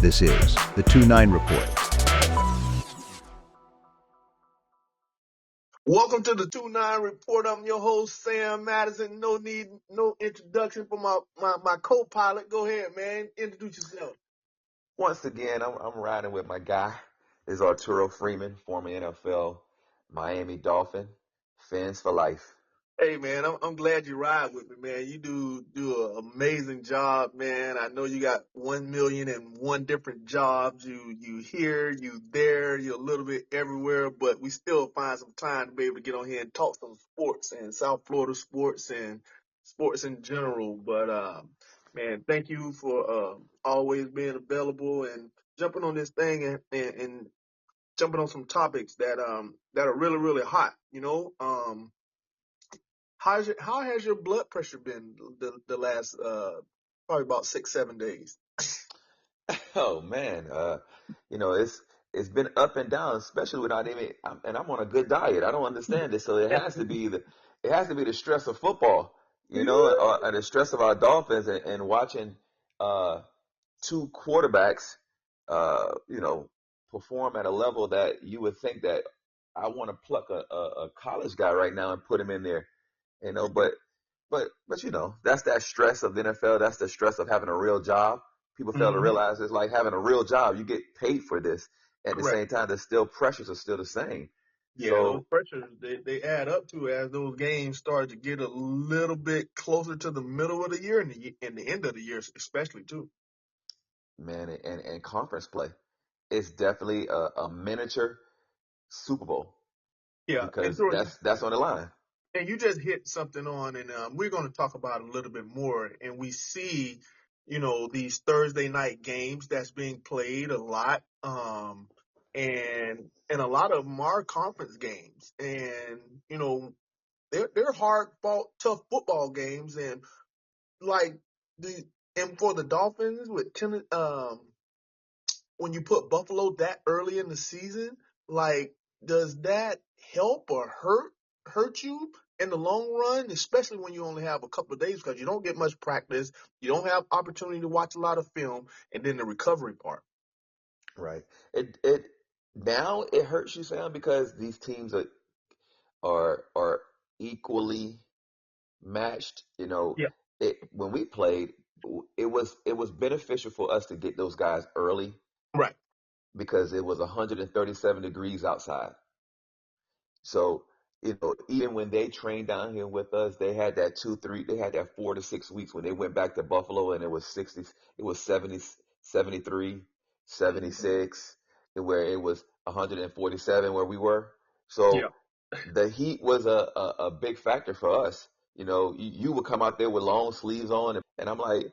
This is the 2-9 Report. Welcome to the 2-9 Report. I'm your host, Sam Madison. No introduction for my co-pilot. Go ahead, man. Introduce yourself. Once again, I'm riding with my guy. This is Arturo Freeman, former NFL Miami Dolphin, fans for life. Hey, man, I'm glad you ride with me, man. You do an amazing job, man. I know you got 1,000,001 different jobs. You here, you there, you're a little bit everywhere, but we still find some time to be able to get on here and talk some sports and South Florida sports and sports in general. But man, thank you for always being available and jumping on this thing and jumping on some topics that are really really hot. How has your blood pressure been the last probably about 6-7 days? Oh man, it's been up and down, especially without even. And I'm on a good diet. I don't understand this, so it has to be the stress of football, or the stress of our Dolphins and watching uh, two quarterbacks, perform at a level that you would think that I want to pluck a college guy right now and put him in there, but that's that stress of the NFL. That's the stress of having a real job. People fail to Hmm. realize it's like having a real job. You get paid for this. At the Correct. same time, the still pressures are still the same. Yeah, those So, pressures they add up to as those games start to get a little bit closer to the middle of the year and the end of the year, especially too. man, and conference play, it's definitely a miniature Super Bowl Yeah, and because so that's on the line. and you just hit something on, and we're going to talk about it a little bit more. And we see, these Thursday night games that's being played a lot, and a lot of them are conference games, and they're hard fought, tough football games, and like the and for the Dolphins with when you put Buffalo that early in the season, like, does that help or hurt you in the long run, especially when you only have a couple of days because you don't get much practice, you don't have opportunity to watch a lot of film, and then the recovery part. Right. It now it hurts you, Sam, because these teams are equally matched. Yeah. When we played, it was beneficial for us to get those guys early Right. because it was 137 degrees outside. So, even when they trained down here with us, they had that 4 to 6 weeks when they went back to Buffalo and it was 60, it was 70, 73, Hmm. 76, where it was 147 where we were. So Yeah. the heat was a big factor for us. You would come out there with long sleeves on, and I'm like,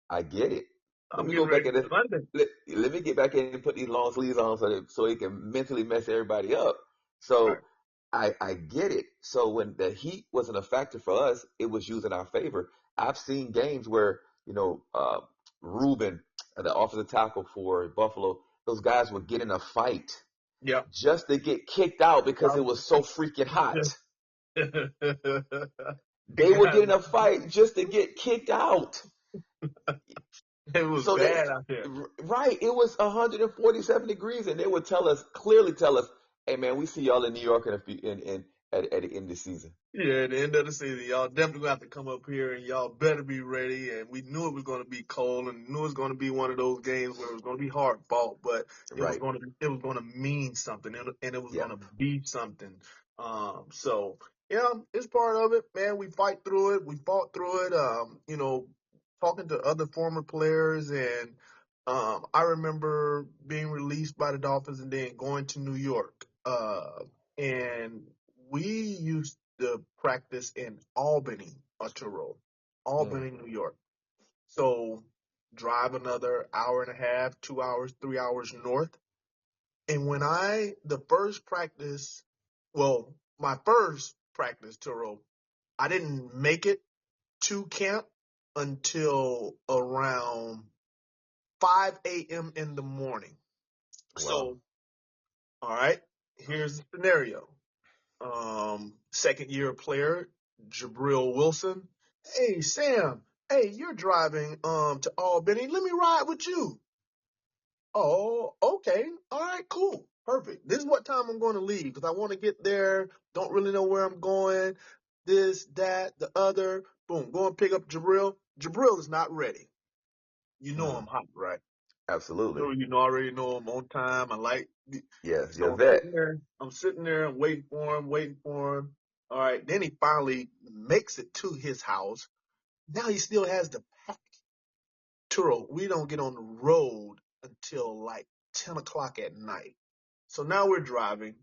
I get it. Let I'm me getting go back ready in for this. Sunday. Let me get back in and put these long sleeves on so it can mentally mess everybody up. So Right. I get it. So when the heat wasn't a factor for us, it was used in our favor. I've seen games where Ruben, the offensive tackle for Buffalo, those guys would get in a fight Yeah. just to get kicked out because it Um, was so freaking hot. it They would got get in a fight just to get kicked out. it was So they, bad out there. right, it was 147 degrees, and they would clearly tell us, "Hey, man, we see y'all in New York in a few, at the end of the season." Yeah, at the end of the season, y'all definitely gonna have to come up here and y'all better be ready. And we knew it was gonna be cold and knew it was gonna be one of those games where it was gonna be hard fought, but Right. it was gonna mean something and it was Yep. gonna be something. So yeah, it's part of it, man. We fight through it. We fought through it. Talking to other former players and I remember being released by the Dolphins and then going to New York. And we used to practice in Albany, Arturo, Mm. Albany, New York. So drive another hour and a half, 2 hours, 3 hours north. And the first practice, well, my first practice, Turo, I didn't make it to camp until around 5 a.m. in the morning. Wow. So, all right, here's the scenario. Second year player, Jabril Wilson. Hey Sam, hey, you're driving to Albany. Let me ride with you. Oh, okay. All right, cool. Perfect. This is what time I'm going to leave because I want to get there. Don't really know where I'm going. This, that, the other. Boom. Go and pick up Jabril. Jabril is not ready. You know Mm, I'm hot, right? absolutely. So you know, already know I'm on time. I like. Yes, you're So a I'm vet. sitting there. I'm sitting there. I'm waiting for him. Waiting for him. All right. Then he finally makes it to his house. Now he still has to pack. Turo, we don't get on the road until like 10 o'clock at night. So now we're driving,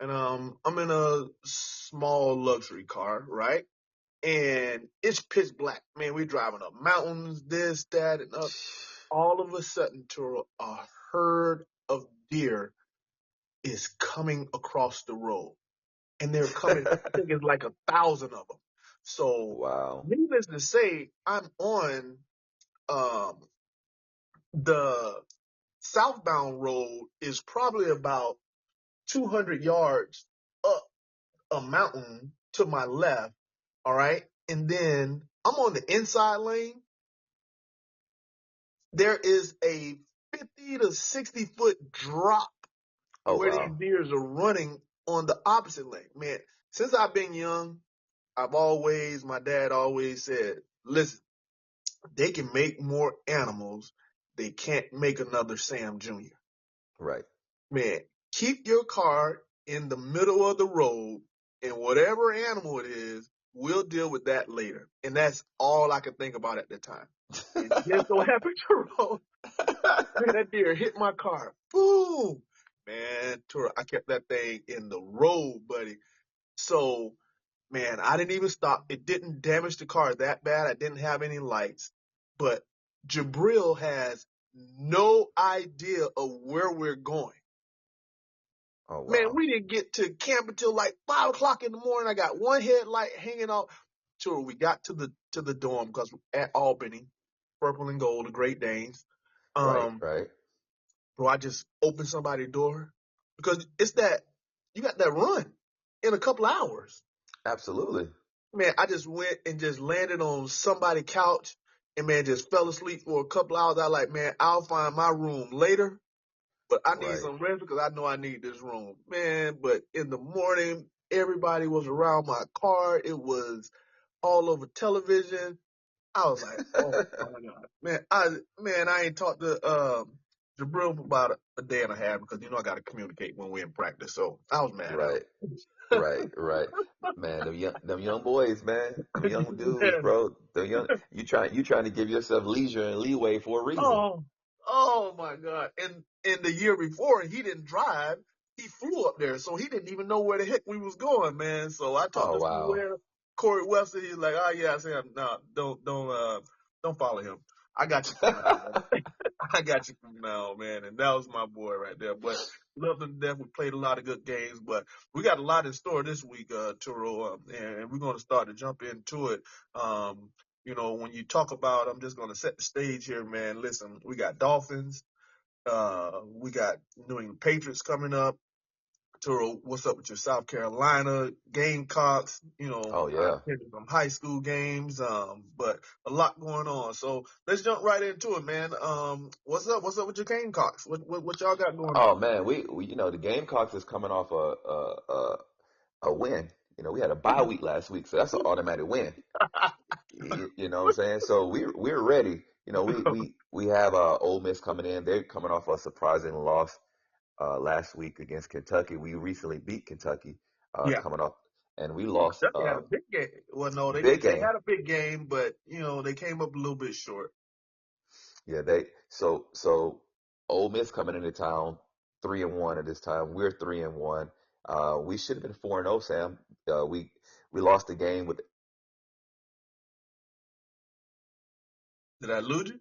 and I'm in a small luxury car, right? And it's pitch black. Man, we're driving up mountains, this, that, and up. All of a sudden, Turo, a herd of deer is coming across the road. And they're coming, I think it's like 1,000 of them. So, Wow. needless to say, I'm on um, the southbound road is probably about 200 yards up a mountain to my left. All right. And then I'm on the inside lane. There is a 50 to 60-foot drop Oh where these wow. deers are running on the opposite lane. Man, since I've been young, my dad always said, listen, they can make more animals. They can't make another Sam Jr. Right. Man, keep your car in the middle of the road, and whatever animal it is, we'll deal with that later. And that's all I could think about at the time. And just so happened to roll, man, that deer hit my car. Boom! Man, I kept that thing in the road, buddy. So, man, I didn't even stop. It didn't damage the car that bad. I didn't have any lights. But Jabril has no idea of where we're going. Oh Man, wow. we didn't get to camp until like 5 o'clock in the morning. I got one headlight hanging off. Sure, we got to the dorm because at Albany, Purple and Gold, the Great Danes. Right. Um, Right. bro, I just opened somebody's door because it's that you got that run in a couple hours. Absolutely. Man, I just went and just landed on somebody's couch and man just fell asleep for a couple hours. I like, man, I'll find my room later. But I need Right. some rest because I know I need this room, man. But in the morning, everybody was around my car. It was all over television. I was like, oh my god, I ain't talked to Jabril for about a day and a half because you know I got to communicate when we're in practice. So I was mad at Right. him. Right. Right. Man, them young boys, man, them young dudes, Man, bro. The young you trying to give yourself leisure and leeway for a reason. oh, oh my God. And the year before, he didn't drive. He flew up there, so he didn't even know where the heck we was going, man. So I talked Oh to wow. Sue Corey Webster. He's like, oh yeah. I said, no, don't follow him. I got you from now on. I got you from now on, man. And that was my boy right there. But loved him to death. We played a lot of good games, but we got a lot in store this week, Turo, and we're going to start to jump into it. Um, you know, when you talk about, I'm just going to set the stage here, man. Listen, we got Dolphins. We got New England Patriots coming up. Turo, what's up with your South Carolina Gamecocks? You know, Oh I yeah. attended some high school games, but a lot going on. So let's jump right into it, man. What's up? What's up with your Gamecocks? What y'all got going Oh on? man, we the Gamecocks is coming off a win. We had a bye week last week, so that's an automatic win. You know what I'm saying? So we're ready. We have Ole Miss coming in. They're coming off a surprising loss last week against Kentucky. We recently beat Kentucky Yeah. coming off, and we Oh, lost Kentucky had a big game. Well, no, big they game. had a big game, but you know they came up a little bit short. Yeah, so Ole Miss coming into town 3-1 at this time. We're 3-1. We should have been 4-0, Sam. We lost the game with. Did I lose you?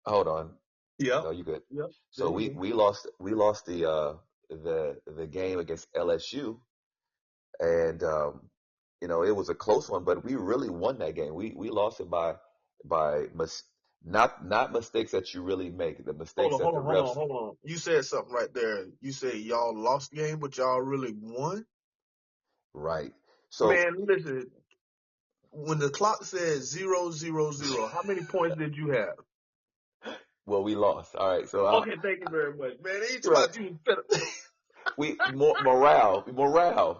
Hold on. Yep. No, you good. Yep. There So you we go. we lost we lost the game against LSU, and it was a close one, but we really won that game. We lost it by not mistakes that you really make, the Hold mistakes on, that hold the on, hold on, refs. hold on. You said something right there. You said y'all lost game, but y'all really won. Right. So Man, listen. When the clock says 0-0-0, how many points did you have? Well, we lost. All right. So Okay, thank you very much, man. Ain't right. about you. Better.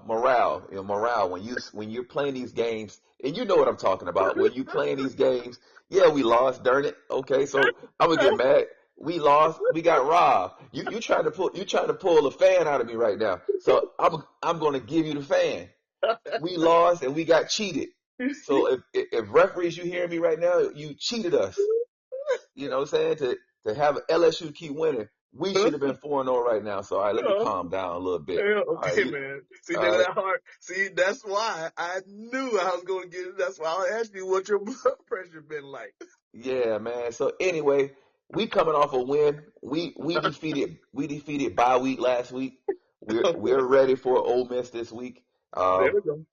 Morale. You know, morale. When you're playing these games, and you know what I'm talking about. When you playing these games, yeah, we lost. Darn it. Okay, so I'm gonna get mad. We lost. We got robbed. You trying to pull a fan out of me right now. So I'm gonna give you the fan. We lost and we got cheated. So if referees, you hear me right now, you cheated us. You know what I'm saying? To have LSU keep winning, we should have been 4-0 right now. So all right, let me calm down a little bit. Yeah, All right, okay, man. See, all nigga, right, that heart. See, that's why I knew I was going to get it. That's why I asked you what your blood pressure been like. yeah, man. So anyway, we coming off a win. We defeated bye week last week. We're ready for Ole Miss this week. There Um, we go.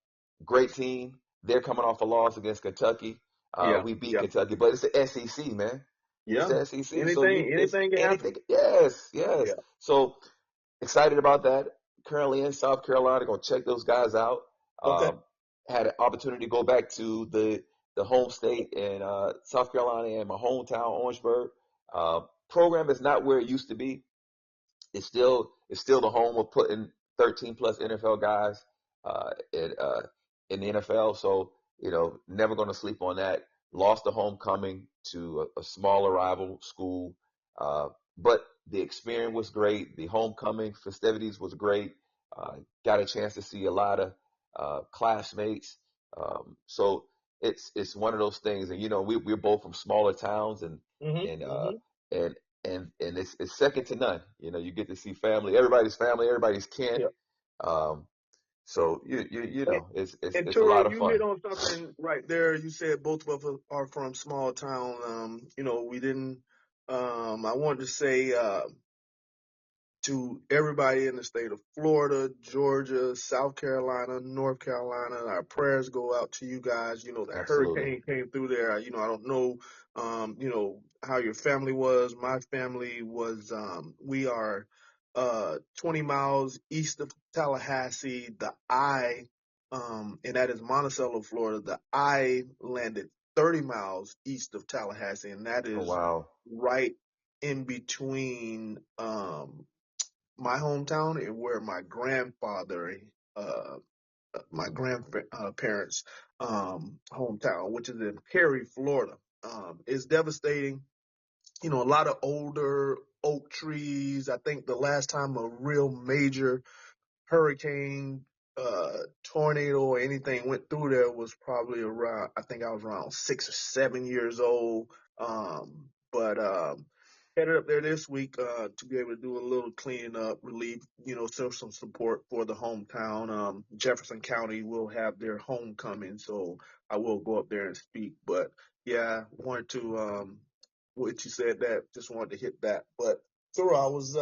Great team. They're coming off a loss against Kentucky. Yeah, We beat yeah, Kentucky, but it's the SEC, man. It's yeah. the SEC, so it's Anything can happen. anything. Yes, yes. Yeah. So excited about that. Currently in South Carolina, gonna check those guys out. Okay. Um, Had an opportunity to go back to the home state in South Carolina and my hometown, Orangeburg. Uh, Program is not where it used to be. It's still the home of putting 13 plus NFL guys in the NFL. So never going to sleep on that. Lost the homecoming to a smaller rival school, uh, but the experience was great. The homecoming festivities was great. Got a chance to see a lot of classmates. So it's one of those things, and we're both from smaller towns, and Mhm. and uh, Mhm. and and it's second to none. You get to see family, everybody's kin. Yeah. Um, so And, and it's a Turo, lot of you hit fun. on something right there. You said both of us are from small town. We didn't. I wanted to say. To everybody in the state of Florida, Georgia, South Carolina, North Carolina. Our prayers go out to you guys. That Absolutely. hurricane came through there. I don't know, how your family was. My family was, we are 20 miles east of Tallahassee. And that is Monticello, Florida. The I landed 30 miles east of Tallahassee, and that Oh is wow. right in between, my hometown and where uh, my grandparents' hometown, which is in Perry, Florida. It's devastating. A lot of older oak trees. I think the last time a real major hurricane, tornado, or anything went through there was probably around, I think I was around 6 or 7 years old. But headed up there this week to be able to do a little cleaning up, relief, show some support for the hometown. Jefferson County will have their homecoming, so I will go up there and speak. But yeah, wanted to, what you said, that just wanted to hit that. But so I was,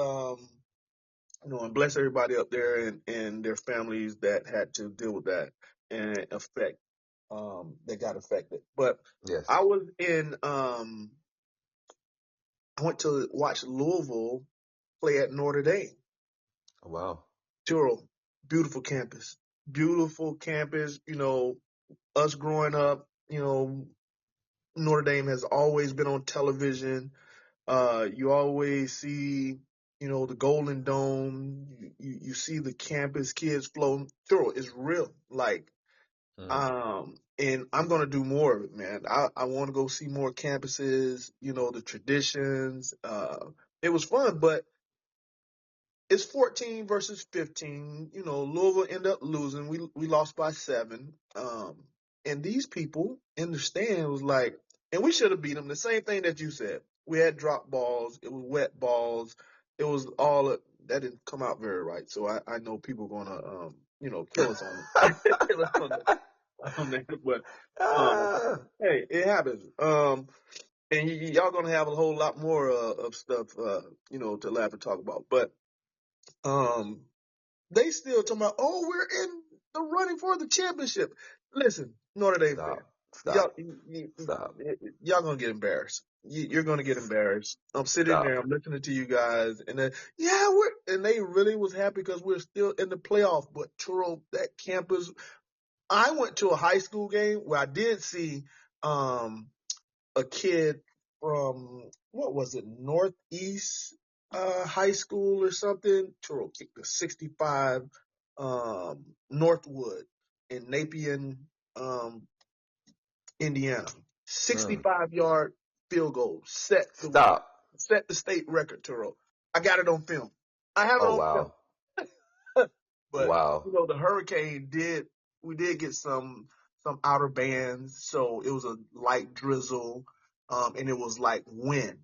and bless everybody up there and their families that had to deal with that and that got affected. But Yes. I was I went to watch Louisville play at Notre Dame. Oh, wow. Turo, beautiful campus. Beautiful campus. Us growing up, Notre Dame has always been on television. You always see, the Golden Dome. You see the campus kids floating through. It's real. Like, Hmm. and I'm gonna do more of it, man. I want to go see more campuses. The traditions. It was fun, but it's 14 versus 15. Louisville ended up losing. We lost by 7. And these people in the stand was like, and we should have beat them. The same thing that you said. We had drop balls. It was wet balls. It was that didn't come out very right. So I know people gonna kill us on it. Kill us on that. But Ah, hey, it happens. And y'all gonna have a whole lot more of stuff to laugh and talk about. But um, they still talking about, oh, we're in the running for the championship. Listen, Notre Dame fan, stop, y'all, stop, stop, y'all gonna get embarrassed. You're gonna get embarrassed. I'm sitting there, stop. I'm listening to you guys, and then and they really was happy because we're still in the playoff. But Turo, that campus, I went to a high school game where I did see um a kid from what was it, Northeast High School or something. Turo kicked a 65 Northwood in Napier, um, Indiana. Mm. 65-yard field goal Stop. set the state record, Turo. I got it on film. I have it Oh on film. wow. But Wow. the hurricane did we did get some outer bands, so it was a light drizzle, and it was like wind.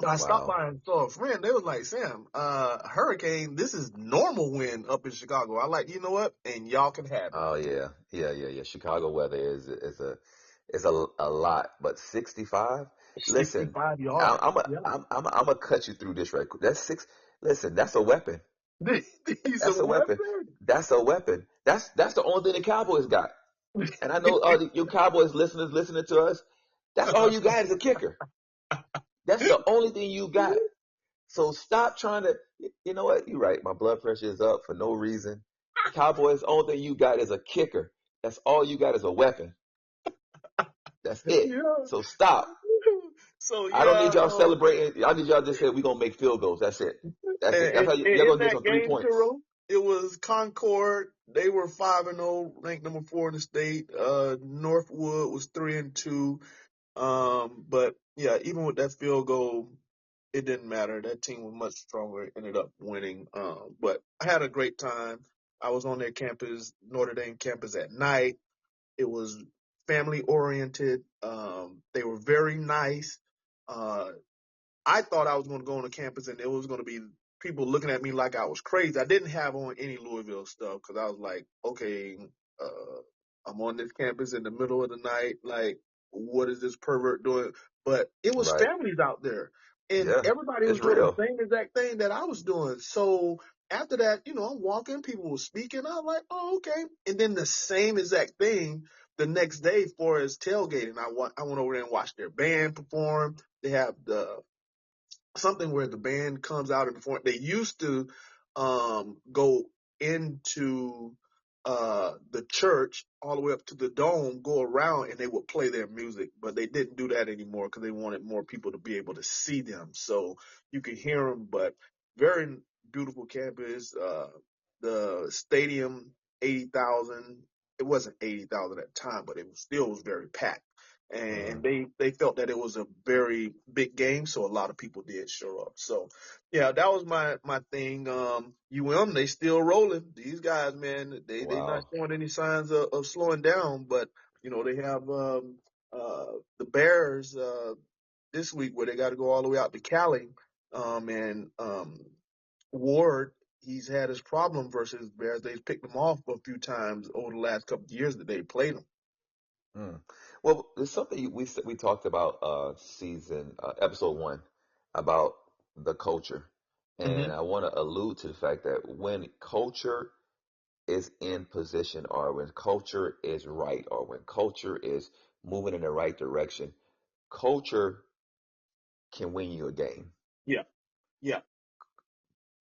I stopped Wow. by and saw a friend. They was like, Sam, hurricane, this is normal wind up in Chicago. I like, you know what? And y'all can have it. Oh yeah. Yeah. Chicago weather is a lot, but 65. Listen, 65 I, yards. I'm a, Yeah. I'm gonna cut you through this right quick. That's six. Listen, that's a weapon. These are That's a weapon. weapons. That's a weapon. That's the only thing the Cowboys got. And I know all your Cowboys listeners listening to us. That's all you got is a kicker. That's the only thing you got. So stop trying to. You know what? You're right. My blood pressure is up for no reason. Cowboys, only thing you got is a kicker. That's all you got is a weapon. That's it. Yeah. So stop. So I don't yeah, need y'all celebrating. I need y'all to say we're gonna make field goals. That's it. That's it. That's how and y'all in gonna get that some three game, points. Turo, it was Concord. They were 5-0, ranked number 4 in the state. Northwood was 3-2. But yeah, even with that field goal, it didn't matter. That team was much stronger. Ended up winning. But I had a great time. I was on their campus, Notre Dame campus at night. It was family oriented. They were very nice. Uh, I thought I was going to go on the campus and there was going to be people looking at me like I was crazy. I didn't have on any Louisville stuff because I was like, okay, I'm on this campus in the middle of the night. Like, what is this pervert doing? But it was Right. families out there and Yeah. everybody was It's doing the real. same exact thing that I was doing. So after that, I'm walking, people were speaking. I was like, oh, okay. And then the same exact thing the next day for as tailgating. I went over there and watched their band perform. They have the something where the band comes out and perform. They used to go into the church all the way up to the dome, go around, and they would play their music. But they didn't do that anymore because they wanted more people to be able to see them, so you could hear them. But very beautiful campus. The stadium, 80,000. It wasn't 80,000 at the time, but it still was very packed and Mm. they felt that it was a very big game, so a lot of people did show up. So yeah, that was my thing. They still rolling. These guys, man, they not Wow. showing any signs of slowing down. But they have uh, the Bears this week where they got to go all the way out to Cali, and Ward. He's had his problem versus Bears. They've picked him off a few times over the last couple of years that they played him. Mm. Well, there's something we talked about season episode 1 about the culture, Hmm. and I want to allude to the fact that when culture is in position, or when culture is right, or when culture is moving in the right direction, culture can win you a game. Yeah, yeah.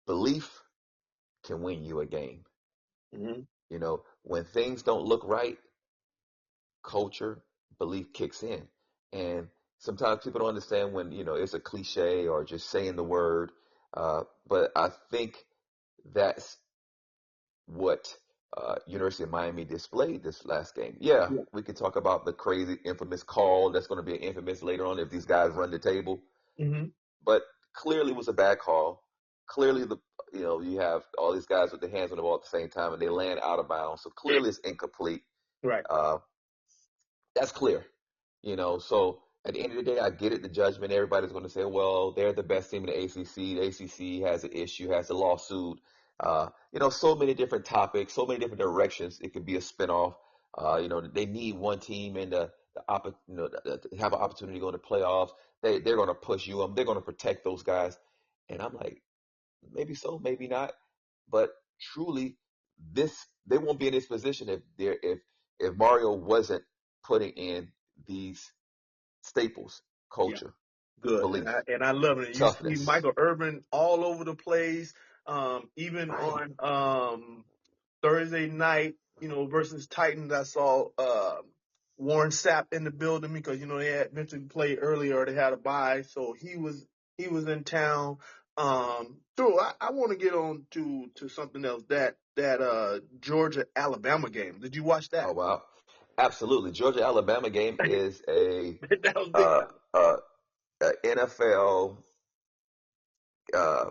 Belief can win you a game. Hmm. When things don't look right, culture, belief kicks in. And sometimes people don't understand when, it's a cliche or just saying the word. But I think that's what University of Miami displayed this last game. Yeah, Yeah. we could talk about the crazy, infamous call that's going to be infamous later on if these guys run the table. Hmm. But clearly it was a bad call. Clearly you have all these guys with their hands on the ball at the same time and they land out of bounds. So clearly it's incomplete. Right. Uh, that's clear. So at the end of the day, I get it. The judgment, everybody's going to say, well, they're the best team in the ACC. The ACC has an issue, has a lawsuit. So many different topics, so many different directions. It could be a spinoff. They need one team and to have an opportunity to go into playoffs. They're going to push you. They're going to protect those guys. And I'm like, maybe so, maybe not. But truly, they won't be in this position if Mario wasn't putting in these staples: Yeah. culture, Good. And I belief, and I love it. You see toughness. Michael Irvin all over the place. Even Right. on Thursday night, versus Titans, I saw Warren Sapp in the building because they had mentioned play earlier. They had a bye, so he was in town. So I want to get on to something else that Georgia Alabama game. Did you watch Oh that? wow, absolutely. Georgia Alabama game is That was big uh, time. uh, NFL. Uh,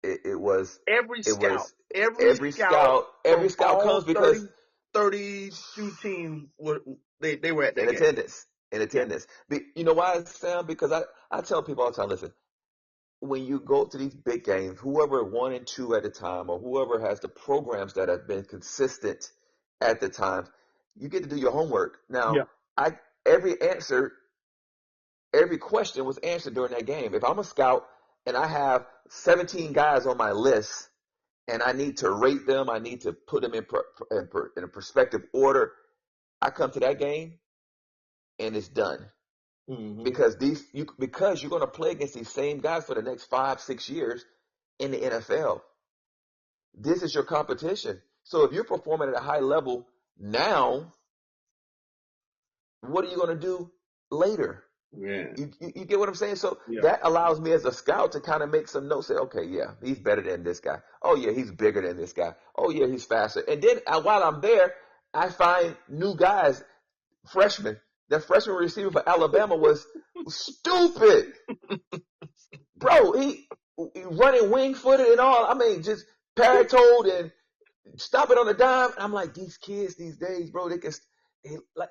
it was Every it scout, was every every scout scout all comes because 32 teams were they were at in that game. attendance in Yeah, attendance. You know why, Sam? Because I tell people all the time, listen, when you go to these big games, whoever one and two at a time, or whoever has the programs that have been consistent at the time, you get to do your homework. Now, yeah. I every answer, every question was answered during that game. If I'm a scout and I have 17 guys on my list and I need to rate them, I need to put them in a perspective order. I come to that game and it's done Hmm. because you're going to play against these same guys for the next 5, 6 years in the NFL. This is your competition. So if you're performing at a high level now, what are you going to do later? Yeah, You get what I'm saying? So yeah. that allows me as a scout to kind of make some notes. Say, okay, yeah, he's better than this guy. Oh yeah, he's bigger than this guy. Oh yeah, he's faster. And then while I'm there, I find new guys, freshmen. The freshman receiver for Alabama was stupid, bro. He running wing footed and all. I mean, just paratoed and stop it on a dime. I'm like, these kids these days, bro, they like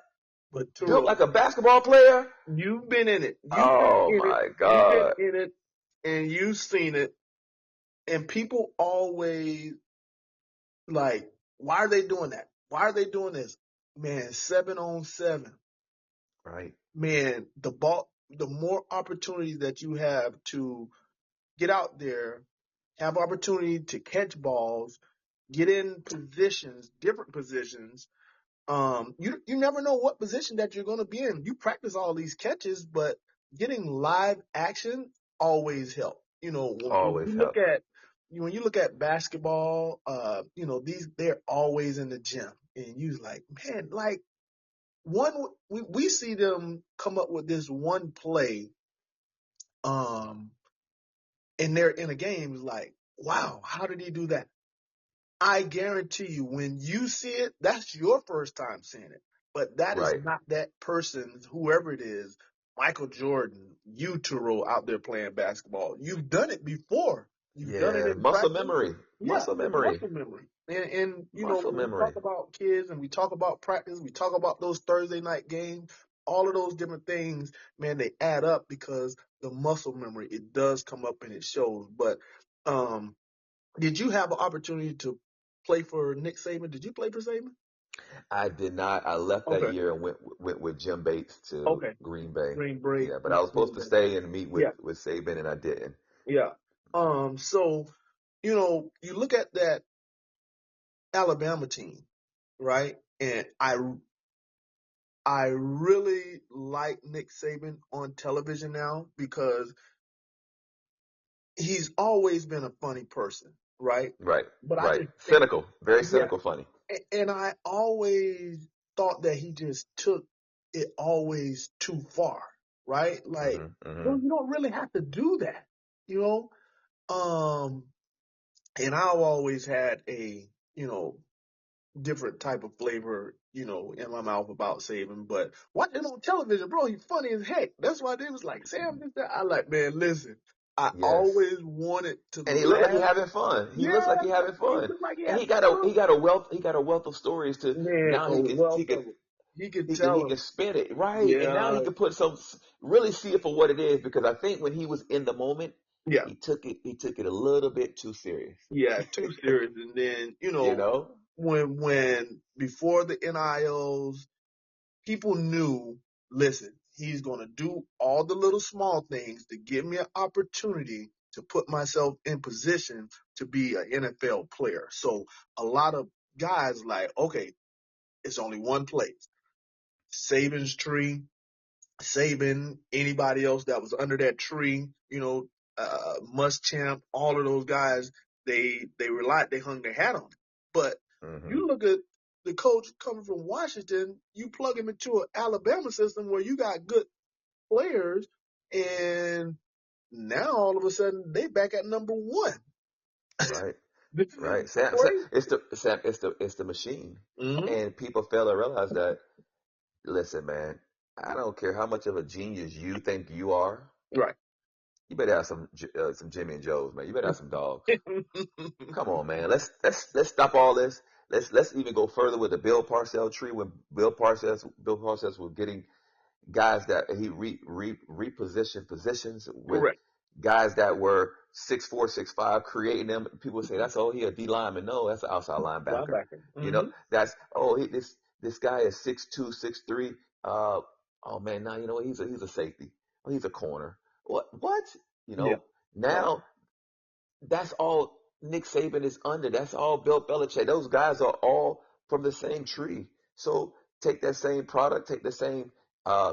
But built Turo, like a basketball player. you've been in it. You've been Oh in it. my You've been God. in it, and you've seen it. And people always like, why are they doing that? Why are they doing this? Man, 7-on-7. Right. Man, the more opportunities that you have to get out there, have opportunity to catch balls, get in positions, different positions. You never know what position that you're going to be in. You practice all these catches, but getting live action always help. Always help. When you look at basketball, they're always in the gym, and you like, man, like we see them come up with this one play, um, and they're in a game. It's like, wow, how did he do that? I guarantee you, when you see it, that's your first time seeing it. But that is Right. not that person's, whoever it is, Michael Jordan, you, Turo, out there playing basketball. You've done it before. You've done it Yeah. in Muscle practice. memory. Yeah, Muscle it's memory. muscle memory. And Muscle when we memory. talk about kids and we talk about practice, we talk about those Thursday night games, all of those different things, man, they add up because the muscle memory, it does come up and it shows. But um, did you have an opportunity to play for Nick Saban? Did you play for Saban? I did not. I left that Okay. year and went with Jim Bates to Okay. Green Bay. Green Bay. Yeah, but I was supposed Green to Bay. stay and meet Yeah. with Saban and I didn't. Yeah. So, you look at that Alabama team, right? And I really like Nick Saban on television now because he's always been a funny person, right? Right. But I Right. just think, Cynical. Very yeah, cynical funny. and I always thought that he just took it always too far, right? Like, Mhm. Mhm. you don't really have to do that, you know? Um, and I've always had a, different type of flavor, in my mouth about Saban. But watching on television, bro, he's funny as heck. That's why they was like, Sam, this, that. I like, man, listen, I Yes. always wanted to And he looked like he laugh. having fun. He looks like Yeah, he having he fun. looked like he And had he fun. got a wealth of stories to Man, now a he can wealth of it. He could he tell can him. spin it right, and now Yeah, he can put some really see it for what it is because I think when he was in the moment, yeah, he took it a little bit too serious. yeah, too serious. And then, You know? when before the NILs, people knew, listen, he's going to do all the little small things to give me an opportunity to put myself in position to be an NFL player. So a lot of guys like, okay, it's only one place. Saban's tree, Saban, anybody else that was under that tree, Muschamp, all of those guys, they hung their hat on it. But Hmm. you look at the coach coming from Washington, you plug him into an Alabama system where you got good players, and now all of a sudden they back at number one. Right. This is Right. Sam, crazy. it's the machine. Hmm. And people fail to realize that, listen, man, I don't care how much of a genius you think you are. Right. You better have some Jimmy and Joes, man. You better have some dogs. Come on, man. Let's stop all this. Let's even go further with the Bill Parcells tree when Bill Parcells was getting guys that he repositioned positions with Correct. guys that were 6'4", 6'5", creating them. People say that's he a D lineman. No, that's an outside linebacker. Linebacker. You know, Hmm. that's this guy is 6'2", 6'3". Oh man, now you know he's a safety. Oh, he's a corner. What? You Yeah. know, Right. now that's all Nick Saban is under. That's all Bill Belichick. Those guys are all from the same tree. So take that same product, take the same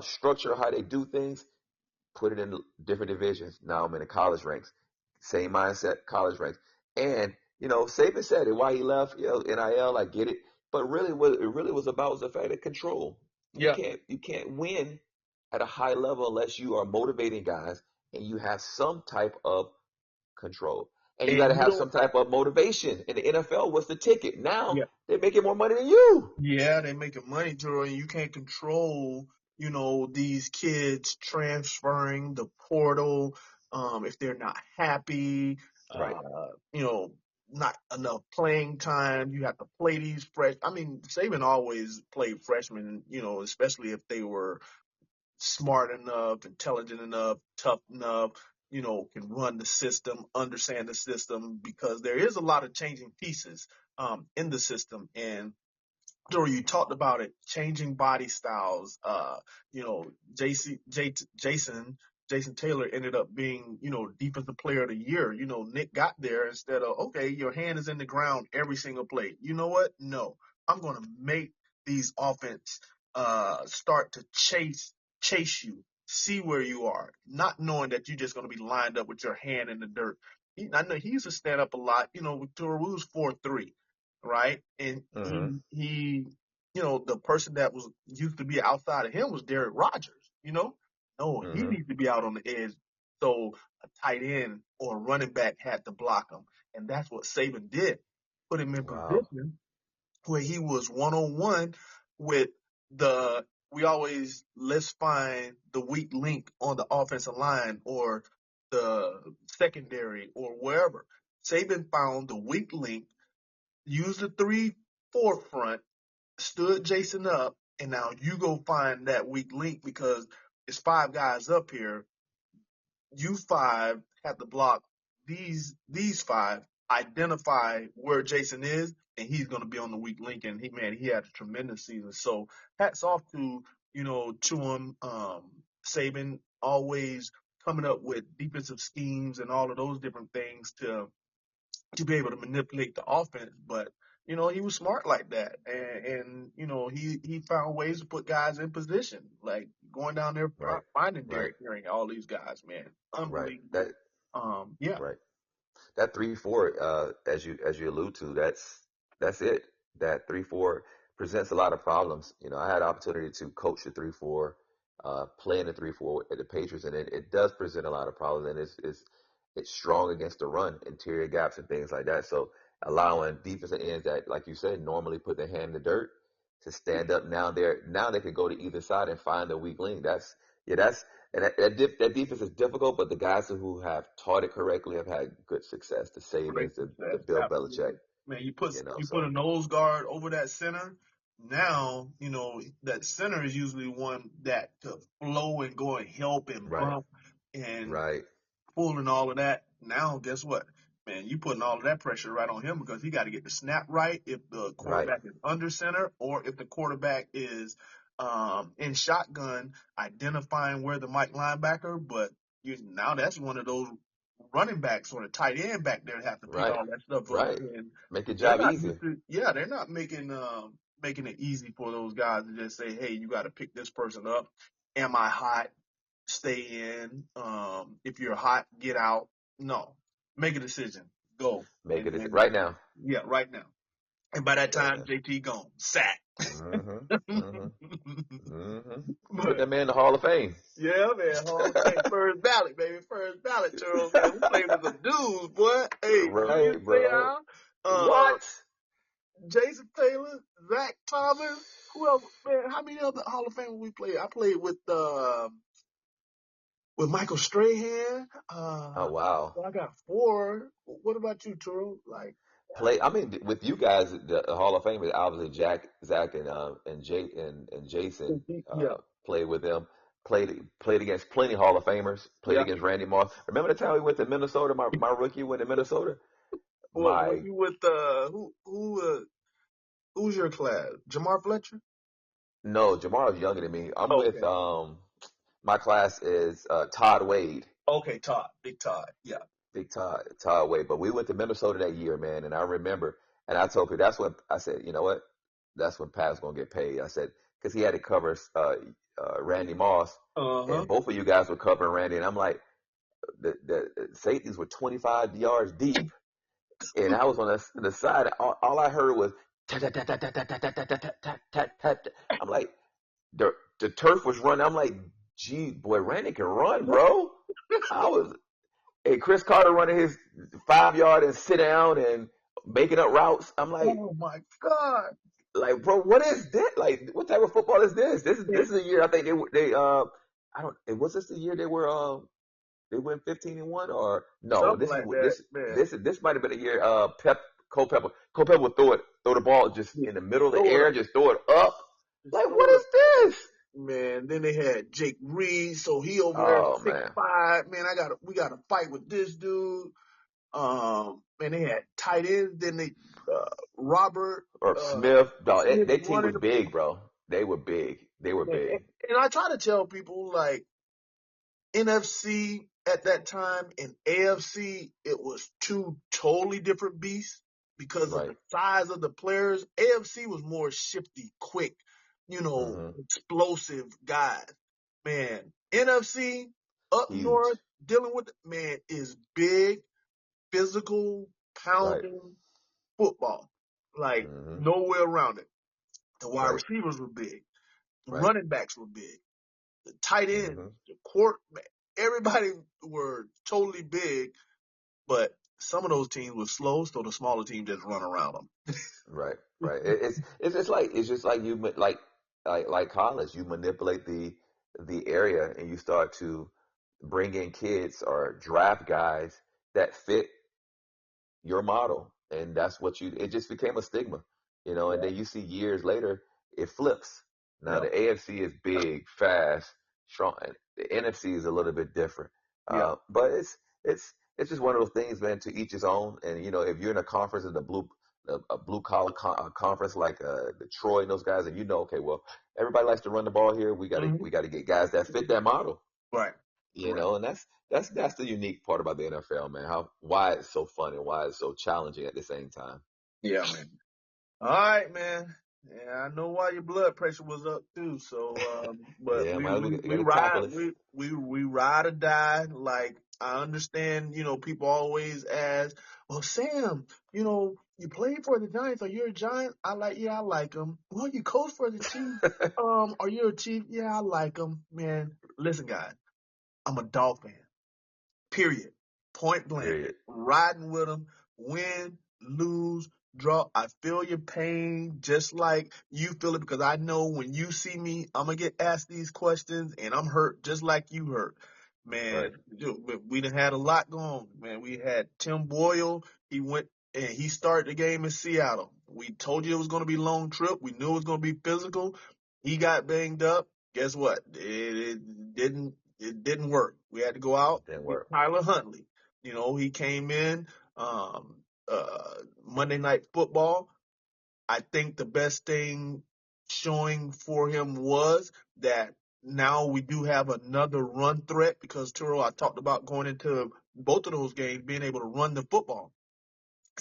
structure of how they do things, put it in different divisions. Now I'm in the college ranks. Same mindset, college ranks. And, Saban said it, why he left, NIL, I get it. But really what it really was about was the fact of control. Yeah. You can't win at a high level unless you are motivating guys and you have some type of control. And you got And to you have don't. some type of motivation. And the NFL was the ticket. Now Yeah. they're making more money than you. Yeah, they making money, Jordan. You can't control, these kids transferring the portal. If they're not happy, Right, you know, not enough playing time. You have to play these fresh. I mean, Saban always played freshmen, especially if they were smart enough, intelligent enough, tough enough, can run the system, understand the system, because there is a lot of changing pieces in the system. And or you talked about it, changing body styles. You know, Jason Taylor ended up being, defensive player of the year. Nick got there instead of, okay, your hand is in the ground every single play. You know what? No, I'm going to make these offense start to chase you, see where you are, not knowing that you're just going to be lined up with your hand in the dirt. I know he used to stand up a lot. With Tour, we was 4-3, right? And hmm he, the person that was used to be outside of him was Derek Rogers. No, he hmm needs to be out on the edge. So a tight end or a running back had to block him. And that's what Saban did. Put him in Wow. position where he was one on one with we always, let's find the weak link on the offensive line or the secondary or wherever. Saban found the weak link, used the 3-4 front, stood Jason up, and now you go find that weak link because it's five guys up here. You five have to block these five, identify where Jason is, and he's going to be on the weak link. And he had a tremendous season. So hats off to him. Saban always coming up with defensive schemes and all of those different things to be able to manipulate the offense. But he was smart like that, and he found ways to put guys in position, like going down there Right, finding right, Derek Henry, all these guys, man, right. That unbelievable. Yeah, right. That 3-4, as you allude to, that's it. That 3-4 presents a lot of problems. I had the opportunity to coach the 3-4, play in the 3-4 at the Patriots, and it does present a lot of problems. And it's strong against the run, interior gaps, and things like that. So allowing defensive ends that, like you said, normally put their hand in the dirt to stand up. Now they can go to either side and find the weak link. That's and that defense is difficult, but the guys who have taught it correctly have had good success. The great Sabans, the success, Bill Belichick, absolutely, man. You put So a nose guard over that center. Now that center is usually one that to flow and go and help and right, bump and right, pulling all of that. Now, guess what? Man, you putting all of that pressure right on him because he got to get the snap right if the right, quarterback is under center or if the quarterback is in shotgun, identifying where the Mike linebacker. But now that's one of those running backs or the tight end back there that have to pick right, all that stuff up. right. And Make your they're job not used easier. to, yeah, they're not making it easy for those guys to just say, hey, you got to pick this person up. Am I hot? Stay in. If you're hot, get out. No, make a decision. Go. Make And it and right now. yeah, right now. And by that time, Man. JT gone. Sack. Mm-hmm. Mm-hmm. Mm-hmm. Put But that man in the Hall of Fame. yeah, man, Hall of Fame, first ballot, baby, first ballot, Charles, man. We played with some dudes, boy. Hey, you Right, say bro. how? What? Jason Taylor, Zach Thomas, who else? Man, how many other Hall of Famers we played? I played with Michael Strahan. Oh wow. I got 4. What about you, Charles? Like, I mean, with you guys, the Hall of Fame is obviously Jack, Zach, and Jake and Jason. yeah, Played with them. Played against plenty Hall of Famers. Played yeah. against Randy Moss. Remember the time we went to Minnesota? My rookie went to Minnesota. Well, were My you with who's your class? Jamar Fletcher? No, Jamar is younger than me. I'm with Okay. my class is Todd Wade. Okay, Todd. Big Todd. Yeah. Big Todd Wade. But we went to Minnesota that year, man, and I remember, and I told people that's when I said, you know what, that's when Pat's gonna get paid. I said because he had to cover Randy Moss, Uh-huh. and both of you guys were covering Randy, and I'm like, the safeties were 25 yards deep, and I was on the side. All I heard was tat tat tat tat tat tat tat tat tat tat tat tat. I'm like, the turf was running. I'm like, gee, boy, Randy can run, bro. I was Hey, Chris Carter running his 5 yard and sit down and making up routes. I'm Oh my God. like, bro, what is this? Like, what type of football is this? This is a year I think I don't. Was this the year they went 15-1 or no? Something like that, man. This might have been a year. Cole Pepper would throw the ball just Just in the middle of the throw it air, up. just throw it up. Just Like, what throw it is up. this? Man, then they had Jake Reed, so he over there Oh six man, five. Man, we got to fight with this dude. Man, they had tight ends. Then Robert or Smith, dog. Smith That team running. was big, bro. They were big. They were Man, big. and I try to tell people like NFC at that time and AFC, it was two totally different beasts because of Right. the size of the players. AFC was more shifty, quick, Hmm. explosive guys. Man, NFC up Huge. north dealing with man is big, physical, Right. pounding football. Like Hmm. nowhere around it. The wide Right. receivers were big. The Right. running backs were big. The tight end, Hmm. the quarterback, everybody were totally big, but some of those teams were slow, so the smaller team just run around them. Right. Right. It's just like like college. You manipulate the area and you start to bring in kids or draft guys that fit your model, and that's what you. It just became a stigma, and Yeah, then you see years later it flips. Now yeah, the AFC is big, fast, strong. And the NFC is a little bit different, yeah. but it's just one of those things, man. To each his own, and if you're in a conference in a blue collar conference like Detroit and those guys, and okay, well, everybody likes to run the ball here. We got to Hmm. we got to get guys that fit that model, Right, right. and that's the unique part about the NFL, man. Why it's so fun and why it's so challenging at the same time. Yeah, man. All right, man. Yeah, I know why your blood pressure was up too. So, but Yeah, we man, we we we got to ride tackle it. we ride or die. Like I understand, people always ask, "Well, Sam, you played for the Giants. Are you a Giant?" Yeah, I like them. Well, you coach for the Chiefs. Are you a Chief? Yeah, I like them. Man, listen, guys, I'm a Dolphin. Period. Point blank. Period. Riding with them, win, lose, draw. I feel your pain just like you feel it because I know when you see me, I'm going to get asked these questions and I'm hurt just like you hurt. Right. Man, we done had a lot going on. Man, we had Tim Boyle. He went and he started the game in Seattle. We told you it was going to be a long trip. We knew it was going to be physical. He got banged up. Guess what? It didn't work. We had to go out Didn't and get work. Tyler Huntley. He came in um, Monday Night Football. I think the best thing showing for him was that now we do have another run threat because Turo, I talked about going into both of those games being able to run the football.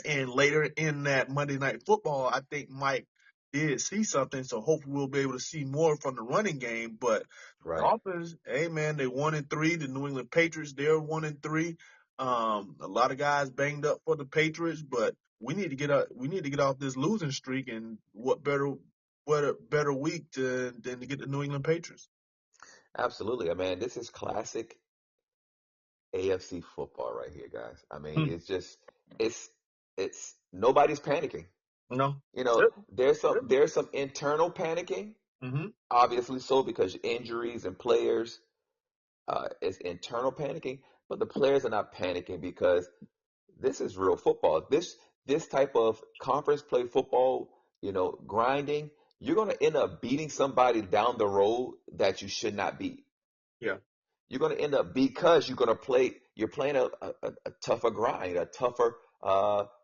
And later in that Monday Night Football, I think Mike did see something, so hopefully we'll be able to see more from the running game. But Right. Dolphins, hey man, they 1-3. The New England Patriots, they're 1-3. A lot of guys banged up for the Patriots, but we need to get off this losing streak, and what a better week than to get the New England Patriots. Absolutely. I mean, this is classic AFC football right here, guys. I mean, Hmm. it's just it's it's nobody's panicking. No. You know, Yep. there's some internal panicking, Mm-hmm. obviously so because injuries and players is internal panicking, but the players are not panicking because this is real football. This type of conference play football, grinding, you're going to end up beating somebody down the road that you should not beat. Yeah. You're going to end up because you're playing a tougher grind, a tougher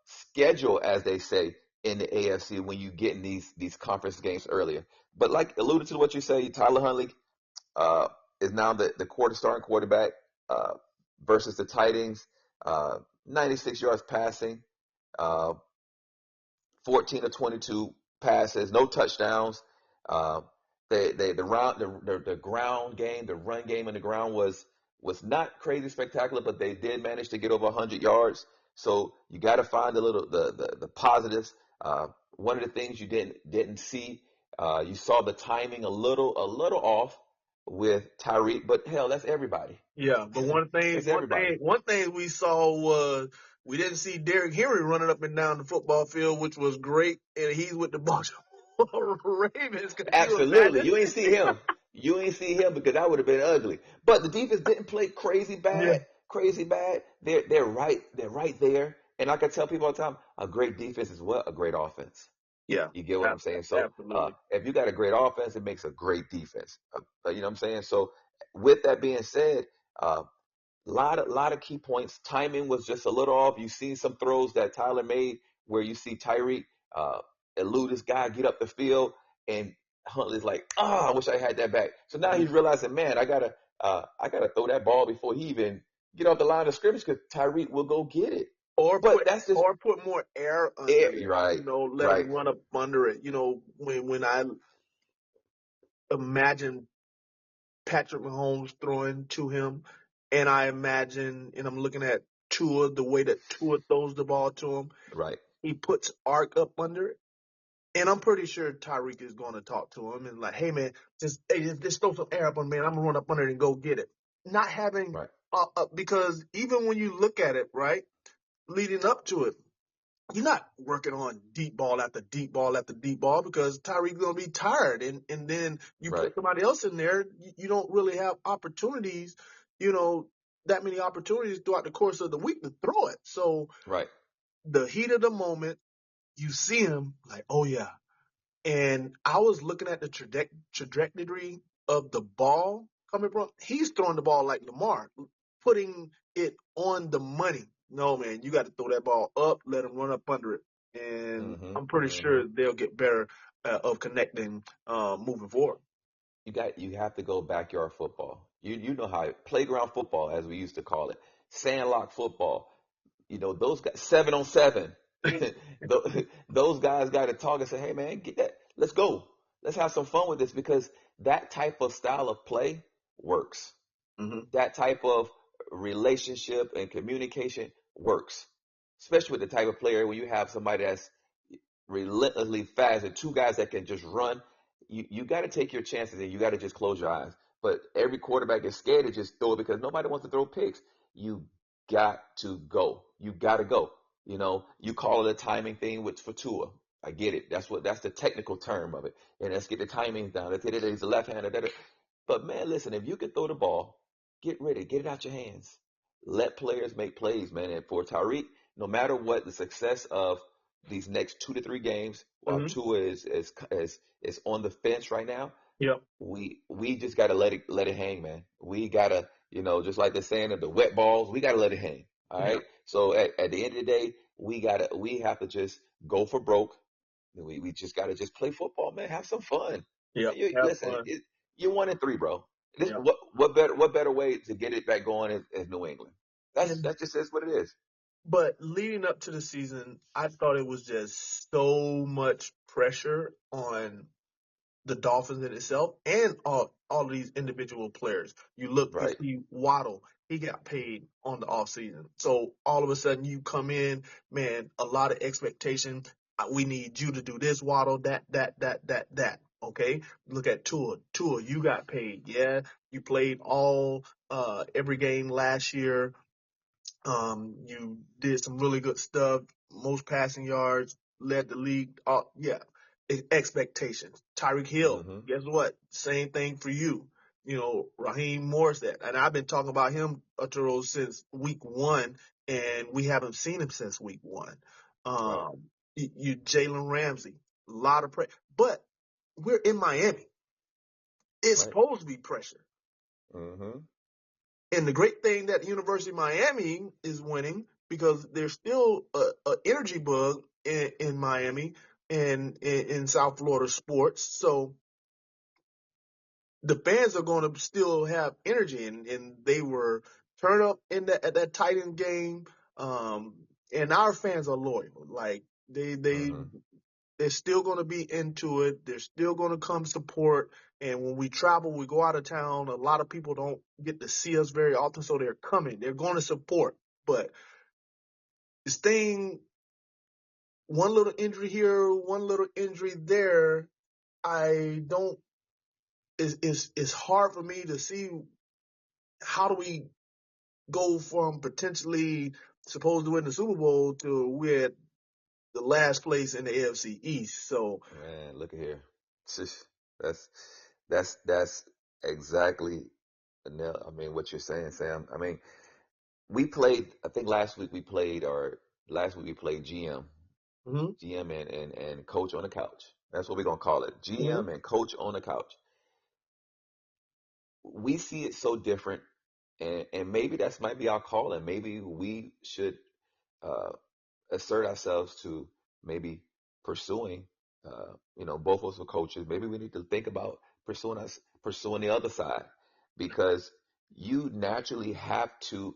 schedule, as they say in the AFC when you get in these conference games earlier. But like alluded to what you say, Tyler Huntley uh, is now the starting quarterback uh, versus the Titans. 96 yards passing, uh, 14 to 22 passes, no touchdowns. Uh, the ground game, the run game on the ground was not crazy spectacular, but they did manage to get over 100 yards. So you got to find the positives. One of the things you didn't see, you saw the timing a little off with Tyreek, but hell, that's everybody. Yeah, but It's everybody. one thing we saw was we didn't see Derrick Henry running up and down the football field, which was great, and he's with the Baltimore Ravens. Could you Absolutely. imagine? You ain't see him. You ain't see him because that would have been ugly. But the defense didn't play crazy Yeah, bad. Crazy bad. They're right there. And like I tell people all the time, a great defense is what? A great offense. yeah, You get what I'm saying? So absolutely. if you got a great offense, it makes a great defense. You know what I'm saying? So with that being said, uh, lot of key points. Timing was just a little off. You seen some throws that Tyler made where you see Tyreek uh, elude this guy, get up the field, and Huntley's like, I wish I had that back. So now Mhm. he's realizing, man, I gotta throw that ball before he even get off the line of scrimmage because Tyreek will go get it. But that's just Or put more air under it. it. Right, Let right, him run up under it. When I imagine Patrick Mahomes throwing to him, and I'm looking at Tua, the way that Tua throws the ball to him. right, He puts arc up under it. And I'm pretty sure Tyreek is going to talk to him and like, hey man, just throw some air up on me, man. I'm gonna run up under it and go get it. Not having right, because even when you look at it, right, leading up to it, you're not working on deep ball after deep ball after deep ball because Tyreek's gonna be tired, and then you right, put somebody else in there, you don't really have opportunities, you know, that many opportunities throughout the course of the week to throw it. So right. the heat of the moment, you see him like, oh yeah. And I was looking at the trajectory of the ball coming from. He's throwing the ball like Lamar, putting it on the money. No, man, you got to throw that ball up, let him run up under it. And Mm-hmm. I'm pretty Mm-hmm. sure they'll get better of connecting moving forward. You have to go backyard football. You know how playground football, as we used to call it, sandlot football. Those guys 7-on-7. Those guys got to talk and say, "Hey man, get that. Let's go. Let's have some fun with this," because that type of style of play works. Hmm. That type of relationship and communication works, especially with the type of player when you have somebody that's relentlessly fast and two guys that can just run. You got to take your chances and you got to just close your eyes. But every quarterback is scared to just throw it because nobody wants to throw picks. You got to go. You got to go. You call it a timing thing with for Tua. I get it. That's the technical term of it. And let's get the timing down. He's a left-hander. But man, listen, if you can throw the ball, get ready, get it out your hands. Let players make plays, man. And for Tyreek, no matter what the success of these next 2 to 3 games, while Hmm. Tua is on the fence right now, Yep. we just gotta let it hang, man. We gotta, just like the saying of the wet balls, we gotta let it hang. All Yep. right. So at the end of the day, we have to just go for broke. We just gotta just play football, man. Have some fun. Yep. You Have listen, fun. you're 1-3, bro. This Yep. what better way to get it back going as New England? And That just is what it is. but leading up to the season, I thought it was just so much pressure on the Dolphins in itself and all of these individual players. You Right. see Waddle. he got paid on the off season. So all of a sudden you come in, man, a lot of expectation. We need you to do this, Waddle, that. Okay. Look at Tua. Tua, you got paid. Yeah. You played every game last year. You did some really good stuff, most passing yards, led the league. Yeah, expectations. Tyreek Hill, Mm-hmm. guess what? Same thing for you. Raheem Morris, and I've been talking about him, Arturo, since week one, and we haven't seen him since week one. Right. You Jalen Ramsey, a lot of pressure, but we're in Miami. It's Right. supposed to be pressure. Mm-hmm. And the great thing that University of Miami is winning because there's still a energy bug in Miami and in South Florida sports. So the fans are going to still have energy, and they were turned up at that tight end game. And our fans are loyal. Like Mm-hmm. they're still going to be into it. They're still going to come support. And when we travel, we go out of town. A lot of people don't get to see us very often, so they're coming. They're going to support. But this thing, one little injury here, one little injury there, I don't. It's hard for me to see how do we go from potentially supposed to win the Super Bowl to we're at the last place in the AFC East. So Man, look at here. That's that's exactly I mean what you're saying, Sam. I mean, we played I think last week we played GM. mhm, GM and coach on the couch. That's what we're gonna call it. mhm, GM and coach on the couch. We see it so different and maybe that's might be our call and maybe we should uh assert ourselves to maybe pursuing, both of us are coaches. Maybe we need to think about pursuing the other side because you naturally have to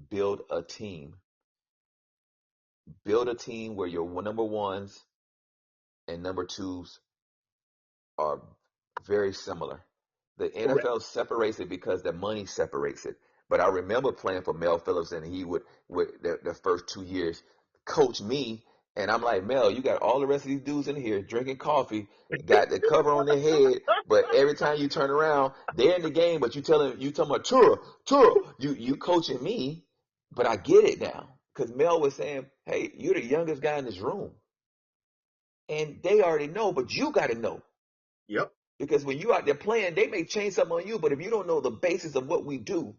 build a team, build a team where your number ones and number twos are very similar. The correct. NFL separates it because the money separates it. But I remember playing for Mel Phillips, and he would the first 2 years, coach me, and I'm like, Mel, you got all the rest of these dudes in here drinking coffee, got the cover on their head, but every time you turn around, they're in the game, but you talking about Tura, you coaching me, but I get it now because Mel was saying, hey, you're the youngest guy in this room, and they already know, but you got to know. Yep. Because when you out there playing, they may change something on you, but if you don't know the basis of what we do,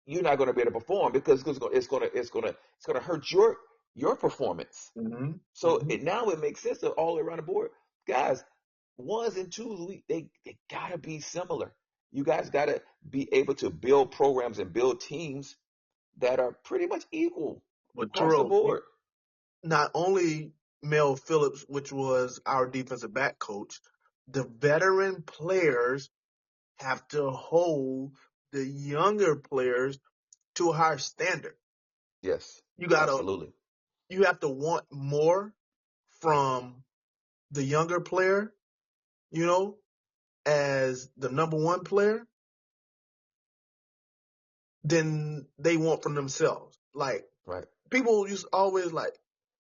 you're not going to be able to perform because it's going to hurt your performance. Hmm. So now it makes sense that all around the board, guys, ones and twos, they gotta be similar. You guys gotta be able to build programs and build teams that are pretty much equal But across the Turo, board. not only Mel Phillips, which was our defensive back coach, the veteran players have to hold the younger players to a higher standard. Yes, You gotta, absolutely. you have to want more from the younger player, you know, as the number one player than they want from themselves. Like Right, people used to always like,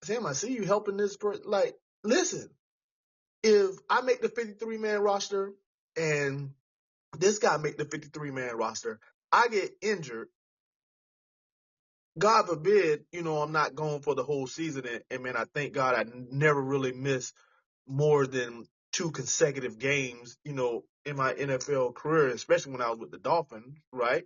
Sam, I see you helping this person. Like, listen, if I make the 53-man roster and this guy make the 53-man roster, I get injured. God forbid, I'm not going for the whole season. And man, I thank God I never really missed more than two consecutive games, in my NFL career, especially when I was with the Dolphins, right?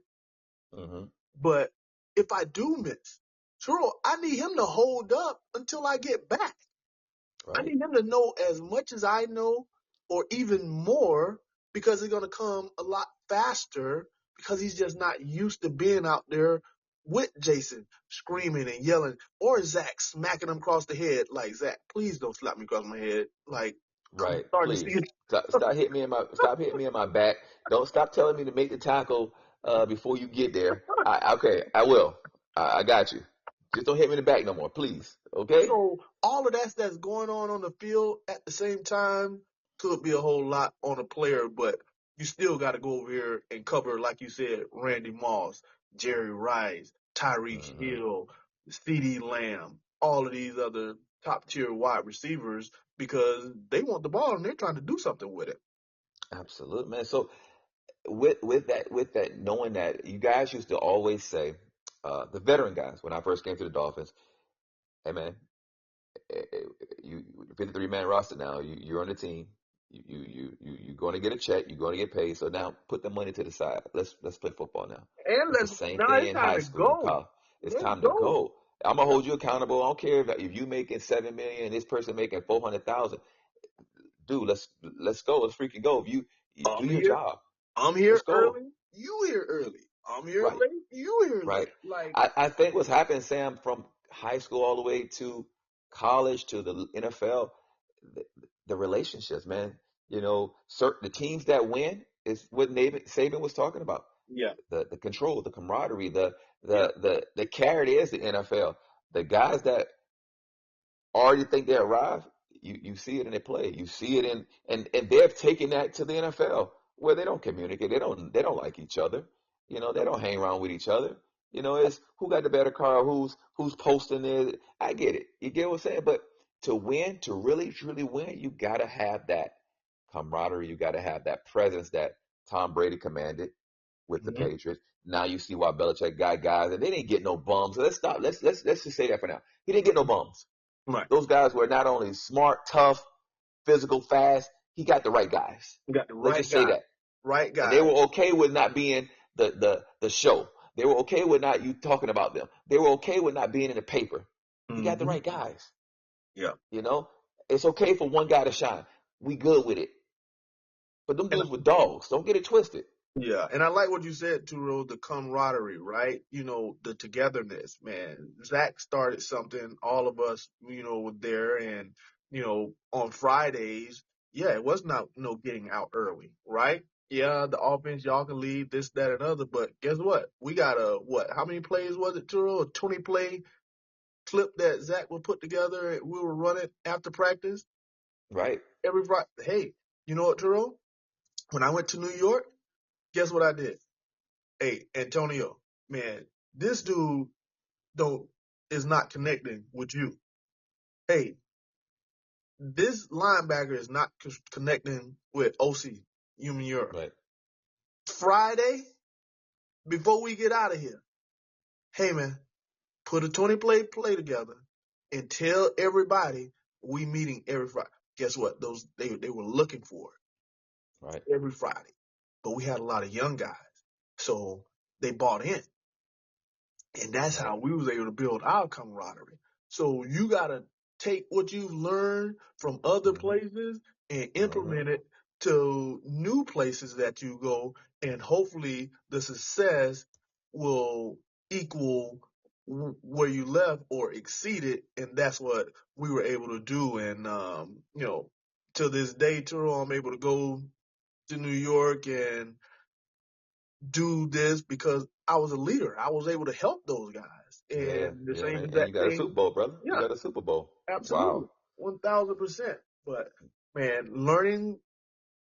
hmm But if I do miss, sure, I need him to hold up until I get back. I right, need him to know as much as I know or even more because it's going to come a lot faster because he's just not used to being out there with Jason screaming and yelling or Zach smacking him across the head. Like, Zach, please don't slap me across my head. Like, I'm right. starting to see Please it. stop hitting me in my back. Don't stop telling me to make the tackle before you get there. Okay, I will. I got you. Just don't hit me in the back no more, please. Okay? So all of that's going on the field at the same time could be a whole lot on a player, but you still got to go over here and cover, like you said, Randy Moss, Jerry Rice, Tyreek Hmm. Hill, CeeDee Lamb, all of these other top tier wide receivers because they want the ball and they're trying to do something with it. Absolutely, man. So with that, knowing that you guys used to always say, the veteran guys, when I first came to the Dolphins, hey man, eh, eh, you 53-man roster now. You're on the team. You're going to get a check. You're going to get paid. So now put the money to the side. Let's play football now. And It's the let's same now thing it's in time high to school and go. college. It's Let's time to go. go. I'm gonna Yeah, hold you accountable. I don't care if you making 7 million and this person making 400,000. Dude, let's go. Let's freaking go. If you do I'm your here. job, I'm here let's go. early. You here early. I'm here Right. late. You here Right. late. Like, I think what's happened, Sam, from high school all the way to college to the NFL, the, the relationships, man. The teams that win is what Saban was talking about. yeah, The control, the camaraderie, the yeah. the the the care it is the NFL. The guys that already think they arrived, you see it in their play. You see it and they've taken that to the NFL where they don't communicate. They don't like each other. They don't hang around with each other. It's who got the better car, who's posting it. I get it. You get what I'm saying? But to win, to really truly win, you gotta have that camaraderie. You gotta have that presence that Tom Brady commanded with the Hmm. Patriots. Now you see why Belichick got guys, and they didn't get no bums. So let's stop. Let's just say that for now. He didn't get no bums. Right. Those guys were not only smart, tough, physical, fast. He got the right guys. We got the Let's right just say guy. that. Right And they guy. were okay with not being the show. They were okay with not you talking about them. They were okay with not being in the paper. He got the Hmm. right guys. Yeah. You know, it's okay for one guy to shine. We good with it. But them And dudes were dogs. Don't get it twisted. yeah, and I like what you said, Turo, the camaraderie, right? The togetherness, man. Zach started something, all of us, were there and, on Fridays, yeah, it was not no getting out early, right? Yeah, the offense, y'all can leave this, that, and other, but guess what? We got how many plays was it, Turo? A 20 play clip that Zach would put together and we were running after practice Right. every Friday. Hey, you know what, Turo? When I went to New York, guess what I did? Hey, Antonio, man, this dude don't is not connecting with you. Hey, this linebacker is not connecting with OC Umenyiora. Right. Friday, before we get out of here, hey man, put a 20 play together and tell everybody we meeting every Friday. Guess what? Those they were looking for Right. it every Friday, but we had a lot of young guys, so they bought in. And that's Right. how we was able to build our camaraderie. So you gotta take what you've learned from other Mm-hmm. places and Mm-hmm. implement it to new places that you go, and hopefully the success will equal where you left or exceed it. And that's what we were able to do. And to this day, Turo, I'm able to go to New York and do this because I was a leader. I was able to help those guys. Yeah. And the Yeah, same man. And you exact got a thing. Super Bowl, brother. You Yeah, got a Super Bowl. absolutely. Wow. 1000%. But man, learning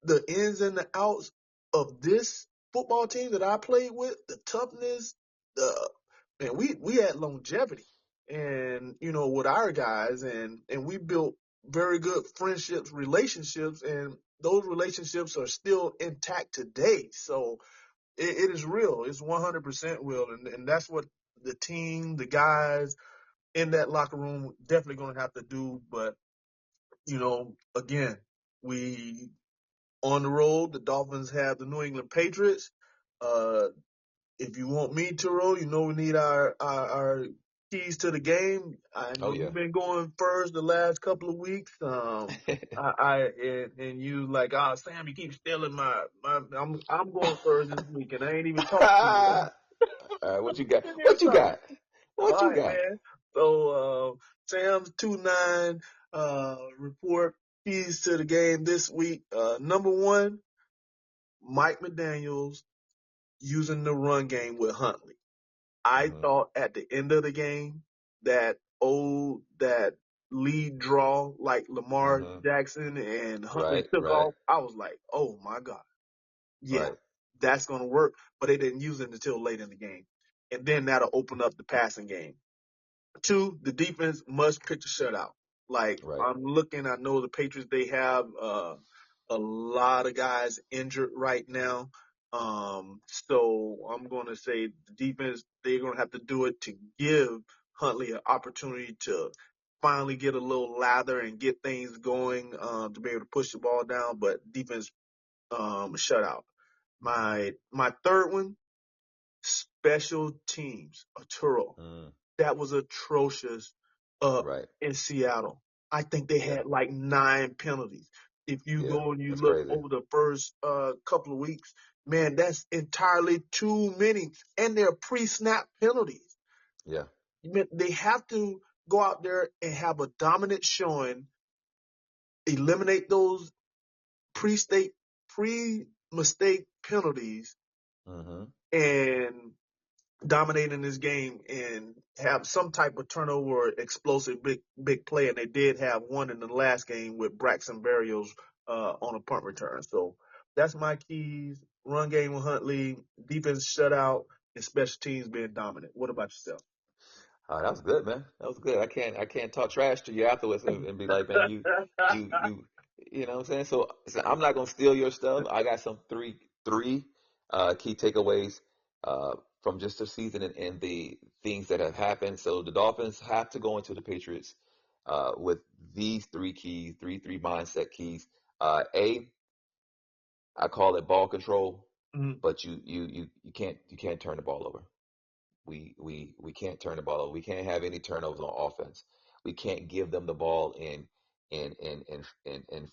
the ins and the outs of this football team that I played with, the toughness, the man, we had longevity and with our guys and we built very good friendships, relationships, and those relationships are still intact today. So it is real. It's 100% real, and that's what the team, the guys in that locker room, definitely going to have to do. But again, we on the road. The Dolphins have the New England Patriots. Uh, if you want me to roll, we need our keys to the game. I Oh know yeah. you've been going first the last couple of weeks. I and you like, Sam, you keep stealing my. I'm going first this week, and I ain't even talked to you. What you got? Give me a What you sign. got? All What you right, got? man. So Sam's 2-9 report keys to the game this week. Number one, Mike McDaniels using the run game with Huntley. I Mm-hmm. thought at the end of the game that lead draw like Lamar Mm-hmm. Jackson and Huntley Right. took Right. off. I was like, oh my God. yeah, Right. that's going to work. But they didn't use it until late in the game. And then that'll open up the passing game. Two, the defense must pitch a shutout. Like Right. I'm looking, I know the Patriots, they have a lot of guys injured right now. So I'm going to say the defense, they're going to have to do it to give Huntley an opportunity to finally get a little lather and get things going to be able to push the ball down. But defense shutout. My third one, special teams, Arturo. Mm, That was atrocious up right. in Seattle. I think they Yeah. had like 9 penalties. If you Yeah. go and you That's look crazy. over the first couple of weeks, man, that's entirely too many. And they're pre-snap penalties. Yeah. They have to go out there and have a dominant showing, eliminate those pre-state, pre-mistake penalties, Mm-hmm. and dominate in this game and have some type of turnover or explosive big play. And they did have one in the last game with Braxton Berrios on a punt return. So that's my keys. Run game with Huntley, defense shutout, and special teams being dominant. What about yourself? That was good, man. That was good. I can't talk trash to you afterwards and be like, man, you, you, you know what I'm saying? So I'm not gonna steal your stuff. I got some three key takeaways from just the season and the things that have happened. So the Dolphins have to go into the Patriots with these three keys, three mindset keys. A, I call it ball control, Mhm. but you can't turn the ball over. We can't turn the ball over. We can't have any turnovers on offense. We can't give them the ball in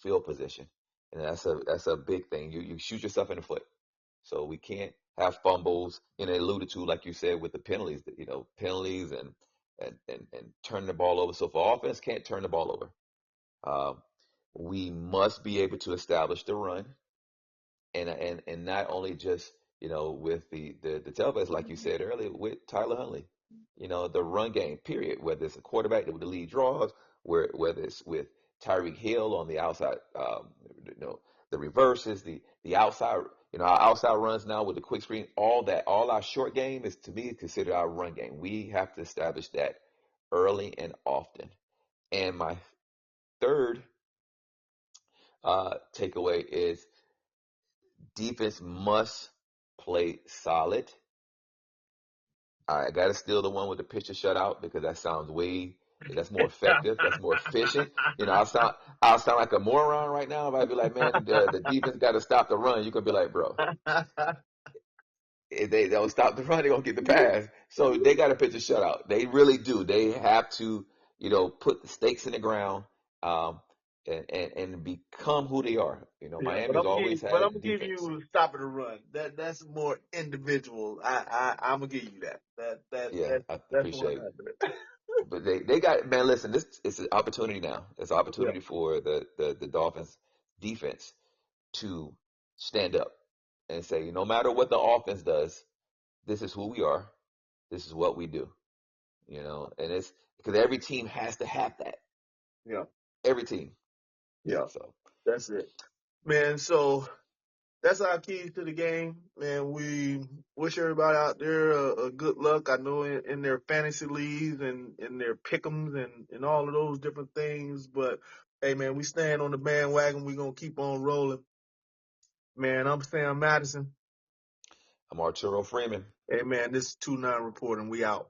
field position, and that's a big thing. You shoot yourself in the foot. So we can't have fumbles. Alluded to, like you said, with the penalties. Penalties and turning the ball over. So if our offense can't turn the ball over, uh, we must be able to establish the run and not only just with the tailbacks like you said earlier with Tyler Huntley, the run game period, whether it's a quarterback with the lead draws, whether it's with Tyreek Hill on the outside, you know the reverses, the outside, our outside runs now with the quick screen, all our short game is to me considered our run game. We have to establish that early and often. And my third takeaway is defense must play solid. I got to steal the one with the pitcher shutout because that's more effective. That's more efficient. I'll sound like a moron right now if I be like, man, the defense got to stop the run. You can be like, bro, if they don't stop the run, they're going to get the pass. So they got to pitch a shutout. They really do. They have to, put the stakes in the ground, um, and become who they are. Yeah, Miami's always but I'm had gonna give defense. you stop at a run. That's more individual. I'm gonna give you that. Yeah, I That's one appreciate it. hundred. But they got, man, listen, this is an opportunity now. It's an Yeah, opportunity for the Dolphins defense to stand up and say, no matter what the offense does, this is who we are. This is what we do. And it's because every team has to have that. yeah, Every team. yeah. So That's it, man. So that's our keys to the game, man. We wish everybody out there a good luck. I know in their fantasy leagues and in their pick'ems and all of those different things. But hey, man, we stand on the bandwagon. We gonna keep on rolling, man. I'm Sam Madison. I'm Arturo Freeman. Hey, man, this is 2-9 Report, and we out.